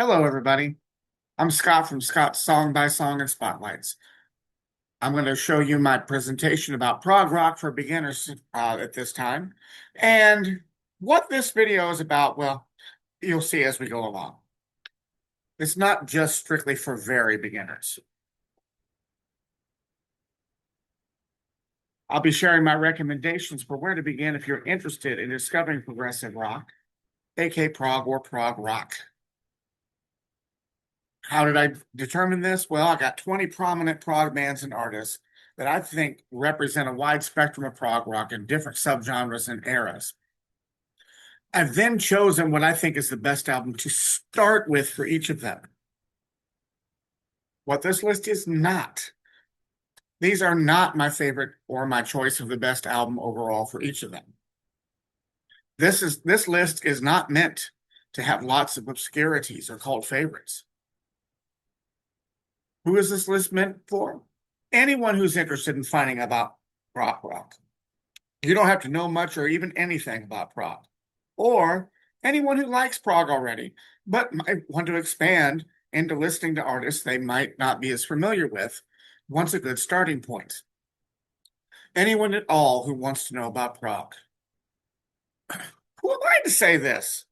Hello, everybody. I'm Scott from Scott's Song by Song and Spotlights. I'm going to show you my presentation about prog rock for beginners at this time. And what this video is about, well, you'll see as we go along. It's not just strictly for very beginners. I'll be sharing my recommendations for where to begin if you're interested in discovering progressive rock, aka prog or prog rock. How did I determine this? Well, I got 20 prominent prog bands and artists that I think represent a wide spectrum of prog rock in different subgenres and eras. I've then chosen what I think is the best album to start with for each of them. What this list is not. These are not my favorite or my choice of the best album overall for each of them. This list is not meant to have lots of obscurities or cult favorites. Who is this list meant for? Anyone who's interested in finding about prog rock. You don't have to know much or even anything about prog. Or anyone who likes prog already, but might want to expand into listening to artists they might not be as familiar with, wants a good starting point. Anyone at all who wants to know about prog. Who am I to say this?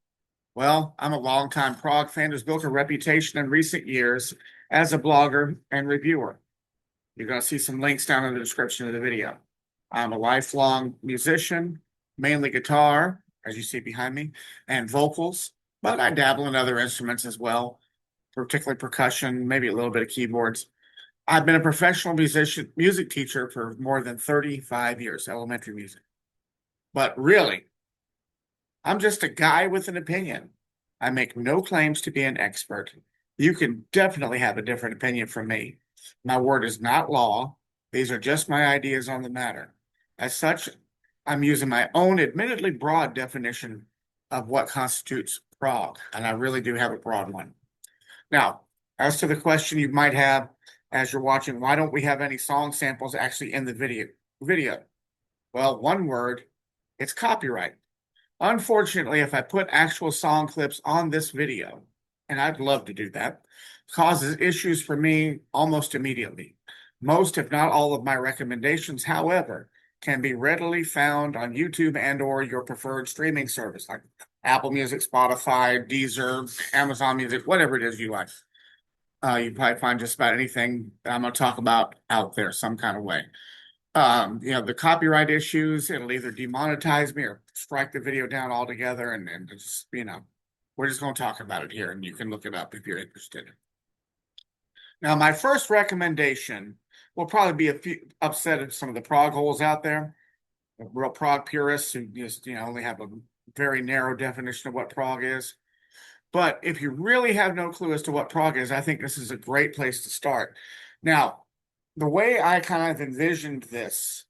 Well, I'm a longtime prog fan who's built a reputation in recent years as a blogger and reviewer. You're going to see some links down in the description of the video. I'm a lifelong musician, mainly guitar, as you see behind me, and vocals, but I dabble in other instruments as well, particularly percussion, maybe a little bit of keyboards. I've been a professional music teacher for more than 35 years, elementary music. But really, I'm just a guy with an opinion. I make no claims to be an expert. You can definitely have a different opinion from me. My word is not law. These are just my ideas on the matter. As such, I'm using my own admittedly broad definition of what constitutes prog, and I really do have a broad one. Now, as to the question you might have as you're watching, why don't we have any song samples actually in the video? Well, one word, it's copyright. Unfortunately, if I put actual song clips on this video, and I'd love to do that, causes issues for me almost immediately. Most, if not all, of my recommendations, however, can be readily found on YouTube and or your preferred streaming service, like Apple Music, Spotify, Deezer, Amazon Music, whatever it is you like. You probably find just about anything that I'm going to talk about out there some kind of way. The copyright issues, it'll either demonetize me or strike the video down altogether. And just, we're just going to talk about it here and you can look it up if you're interested. Now, my first recommendation will probably be a few upset of some of the prog holes out there, real prog purists who just, only have a very narrow definition of what prog is. But if you really have no clue as to what prog is, I think this is a great place to start. Now, the way I kind of envisioned this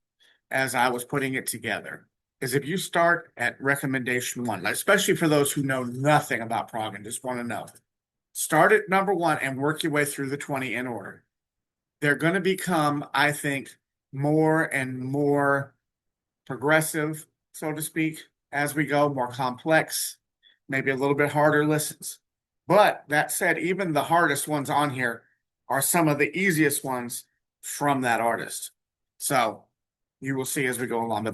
as I was putting it together is if you start at recommendation one, especially for those who know nothing about prog and just want to know, start at number one and work your way through the 20 in order. They're going to become, I think, more and more progressive, so to speak, as we go, more complex, maybe a little bit harder listens. But that said, even the hardest ones on here are some of the easiest ones from that artist. So you will see as we go along.